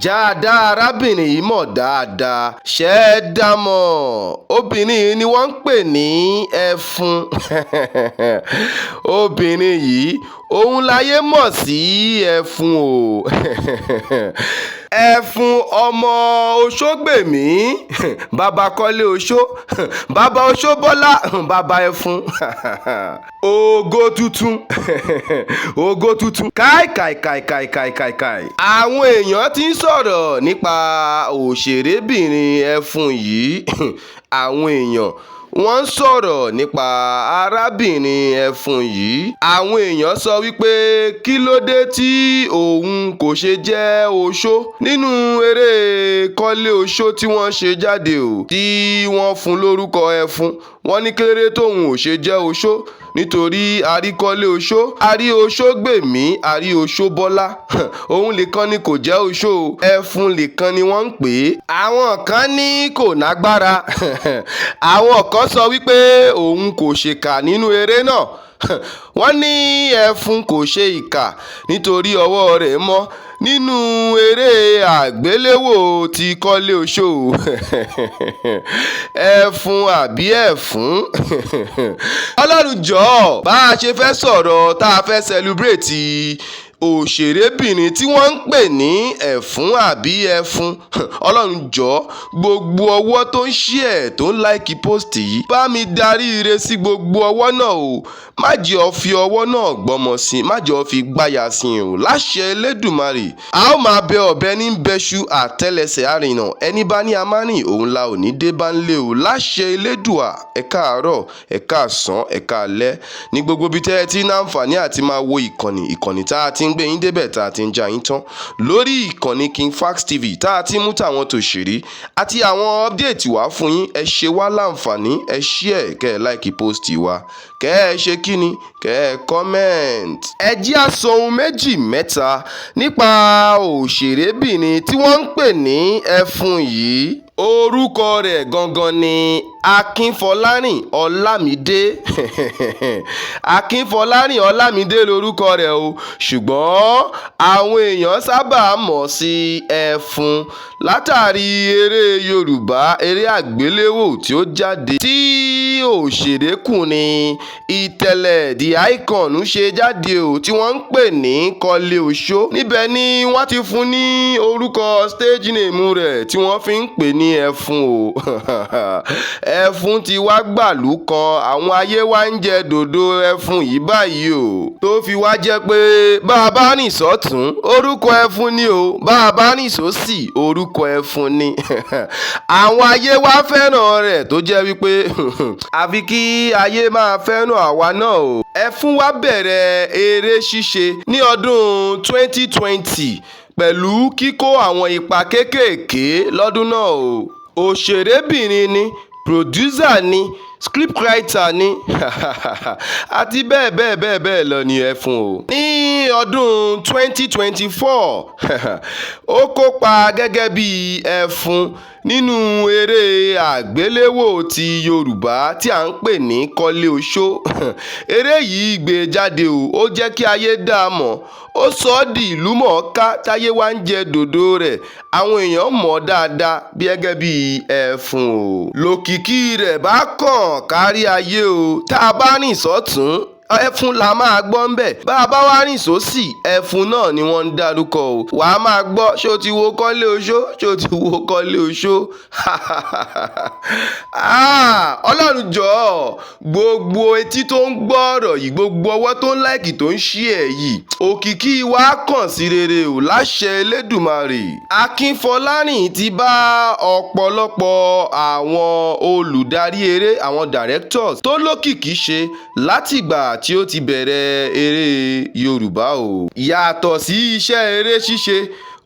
jáadáa arábìnrin yìí mọ̀ dáadáa ṣe é dá mọ̀. Obìnrin yìí ni wọ́n ń pè ní ẹfun. Obìnrin yìí òun láyé mọ̀ sí ẹfun o. Ẹfun ọmọ Oṣógbèmí, bàbá Kọ́lé Oṣó, bàbá Oṣóbọ́lá, bàbá ẹfun. Ògo tuntun. Ògo tuntun. Káì. Àwọn èèyàn ti ń sọ̀rọ̀ nípa òṣèrébìnrin ẹfun yìí. Àwọn èèyàn wọ́n ń sọ̀rọ̀ nípa arábìnrin ẹfun yìí. Àwọn èèyàn sọ wípé kí ló dé tí òun kò ṣe jẹ́ oṣó nínú eré Kọ́lé Oṣó tí wọ́n ṣe jáde o, tí wọ́n fún lórúkọ ẹfun. Wọ́n ní kéré tóun ò ṣe jẹ́ oṣó nítorí a rí Kọ́lé Oṣó, a rí Oṣógbèmí, a rí Oṣóbọ́lá. Òun nìkan ni kò jẹ́ oṣó, ẹfun nìkan ni wọ́n ń pè é. Àwọn kan ní kò nágbára. Àwọn kan sọ wípé òun kò ṣèkà nínú eré náà. Wọ́n ní ẹfun kò ṣe ìkà nítorí ọwọ́ rẹ̀ mọ́ nínú eré àgbéléwò ti Kọ́lé Oṣó. Ẹfun àbí ẹ̀fún. Ọlọ́run jọ̀ọ́, bá a ṣe fẹ́ sọ̀rọ̀ tá a fẹ́ celebrate òṣèrébìnrin tí wọ́n ń pè ní ẹ̀fún àbí ẹfun. Ọlọ́run jọ̀ọ́, gbogbo ọwọ́ tó ń share tó ń like post yìí, bá mi darí ire sí gbogbo ọwọ́ náà o. Má jẹ́ ó fi ọwọ́ náà gbọ́mọ sí, má jẹ́ ó fi gbáya sí o. Láṣẹ Elédùmarè, a ó máa bẹ ọ̀bẹ ní bẹ́ṣu àtẹ́lẹsẹ̀ àrìnà. Ẹni bá ní amánì òun la ò ní dé bá ń lé o. Láṣẹ Elédùà, ẹ káàárọ̀, ẹ káàsán, ẹ káalẹ́ ní gbogbo ibi tẹ́ ẹ ti ní àǹfààní àti máa wo ìkànnì tá a ti ń gbé yín débẹ̀, tá a ti ń já yín tán lórí ìkànnì KingFax TV, tá a ti mú tàwọn tòṣèré àti àwọn update wá fún yín. Ẹ ṣe wá láǹfààní, ẹ share, kẹ́ ẹ like post wa, kẹ́ ẹ ṣe kíni, kẹ́ ẹ comment. Ẹ jí á sọ ohun méjì mẹ́ta nípa òṣèrébìnrin tí wọ́n ń pè ní ẹfun yìí. Orúkọ rẹ̀ gangan ni Akínfọlárìn Ọlámídé. Akínfọlárìn Ọlámídé lorúkọ rẹ̀ o, ṣùgbọ́n àwọn èèyàn sábà mọ̀ sí ẹfun látàrí eré Yorùbá, eré àgbéléwò tí ó jáde tí òṣèrékùnrin Ìtẹ̀lẹ̀ The Icon ṣe jáde o, tí wọ́n ń pè ní Kọ́lé Oṣó. Níbẹ̀ ni wọ́n ti fún ní orúkọ stage name rẹ̀ tí wọ́n fi ń pè ní ẹfun o. Ẹfun ti wá gbàlú kan, àwọn ayé wa ń jẹ dòdò ẹfun yìí báyìí o, tó fi wá jẹ́ pé bá a bá rìn sọ́tún orúkọ ẹfun ni o, bá a bá rìn sósì orúkọ ẹfun ni. Àwọn ayé wa fẹ́ràn rẹ̀ tó jẹ́ wípé àfi kí ayé máa fẹ́ràn àwa náà o. Ẹfun wá bẹ̀rẹ̀ eré ṣíṣe ní ọdún 2020 pẹ̀lú kíkó àwọn ipa kéékèèké lọ́dún náà o. Òṣèrébìnrin ni, producer ni, scriptwriter ni àti bẹ́ẹ̀ lọ ni ẹfun o. Ní ọdún 2024 ó kópa gẹ́gẹ́ bí ẹfun nínú eré àgbéléwò ti Yorùbá tí à ń pè ní Kọ́lé Oṣó. Eré yìí gbé jáde o, ó jẹ́ kí ayé dá a mọ̀, ó sọ ọ́ di ìlú mọ̀ọ́ká táyé wá ń jẹ dòdò rẹ̀. Àwọn èèyàn mọ̀ dáadáa bí gẹ́gẹ́ bí ẹfun o. Lòkìkí rẹ̀ bá kàn kárí ayé o. Tá a bá rìn sọ́tún ẹfun la máa gbọ́ ń bẹ̀, bá a bá wá rìn sósì ẹfun náà ni wọ́n ń dárúkọ o. Wà á máa gbọ́, ṣé o ti wo Kọ́lé Oṣó, ṣé o ti wo Kọ́lé Oṣó. Ọlọ́run jọ̀ọ́, gbogbo etí tó ń gbọ́ ọ̀rọ̀ yìí, gbogbo ọwọ́ tó ń like tó ń share yìí, òkìkí wa kàn sí rere o. Láṣẹ Elédùmarè. Akínfọlárìn ti bá ọ̀pọ̀lọpọ̀ àwọn olùdarí eré, àwọn directors tó lókìkí ṣe látìgbà tí ó ti bẹ̀rẹ̀ eré Yorùbá o. Yàtọ̀ sí iṣẹ́ eré ṣíṣe,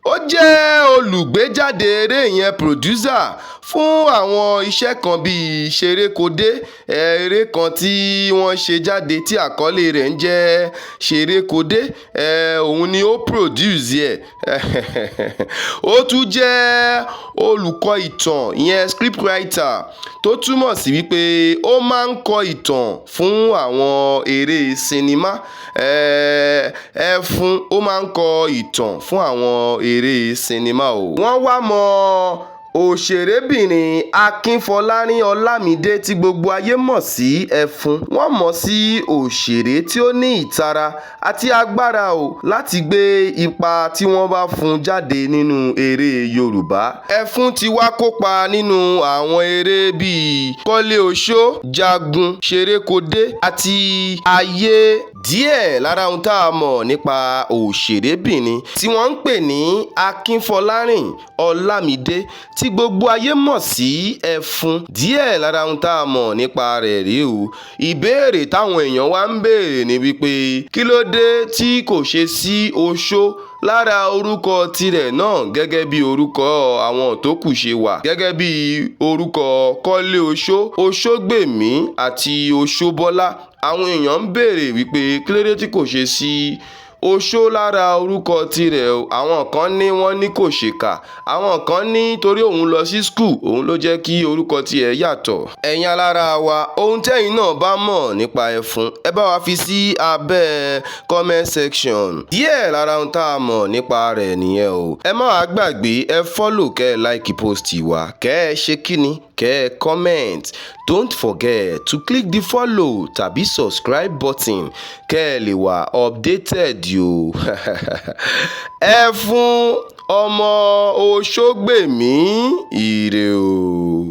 ó jẹ́ olùgbéjáde eré, ìyẹn producer fún àwọn iṣẹ́ kan bíi ṣerékodé, eré kan tí wọ́n ṣe jáde tí àkọlé rẹ̀ ń jẹ́ ṣerékodé, òun ni ó produce ẹ̀. Ó tún jẹ́ olùkọ́ ìtàn, ìyẹn script writer, tó túmọ̀ sí wípé ó máa ń kọ ìtàn fún àwọn eré sinimá. Ẹfun ó máa ń kọ ìtàn fún àwọn eré sinimá o. Wọ́n wá mọ òṣèrébìnrin Akínfọlárin Ọlámídé tí gbogbo ayé mọ̀ sí Ẹfun. Wọ́n mọ̀ sí òṣèré tí ó ní ìtara àti agbára o láti gbé ipa tí wọ́n bá fún jáde nínú eré Yorùbá. Ẹfun ti wá kópa nínú àwọn eré bíi Kọ́lé Oṣó, Jagun, Ṣerékodé àti Ayé. Díẹ̀ lára ohun tá a mọ̀ nípa òṣèrébìnrin tí wọ́n ń pè ní Akínfọlárin Ọlámídé tí gbogbo ayé mọ̀ sí Ẹfun. Díẹ̀ lára ohun tá a mọ̀ nípa rẹ̀ rí o. Ìbéèrè táwọn èèyàn wá ń béèrè ni wípé kí ló dé tí kò ṣe sí Oṣó lára orúkọ tirẹ̀ náà gẹ́gẹ́ bí orúkọ àwọn tó kù ṣe wà, gẹ́gẹ́ bí orúkọ Kọ́lé Oṣó, Oṣógbèmí àti Oṣóbọ́lá. Àwọn èèyàn ń béèrè wípé kí ló dé tí kò ṣe sí Oṣó lára orúkọ tirẹ̀ o. Àwọn kan ní wọ́n ní kò ṣèkà, àwọn kan ní torí òun lọ sí school òun ló jẹ́ kí orúkọ tiẹ̀ yàtọ̀. Ẹ̀yin alára wa, ohun tẹ́yin náà bá mọ̀ nípa Ẹfun ẹ bá wa fi sí abẹ́ comment section. Díẹ̀ lára ohun tá a mọ̀ nípa rẹ̀ nìyẹn o. Ẹ má wá gbàgbé ẹ follow kẹ́ ẹ like post wa, kẹ́ ẹ ṣe kíni, kẹ́ ẹ comment. Don't forget to click the follow tàbí subscribe button kẹ́ ẹ lè wà updated yo. Ẹfun ọmọ Oṣógbèmí, ire o.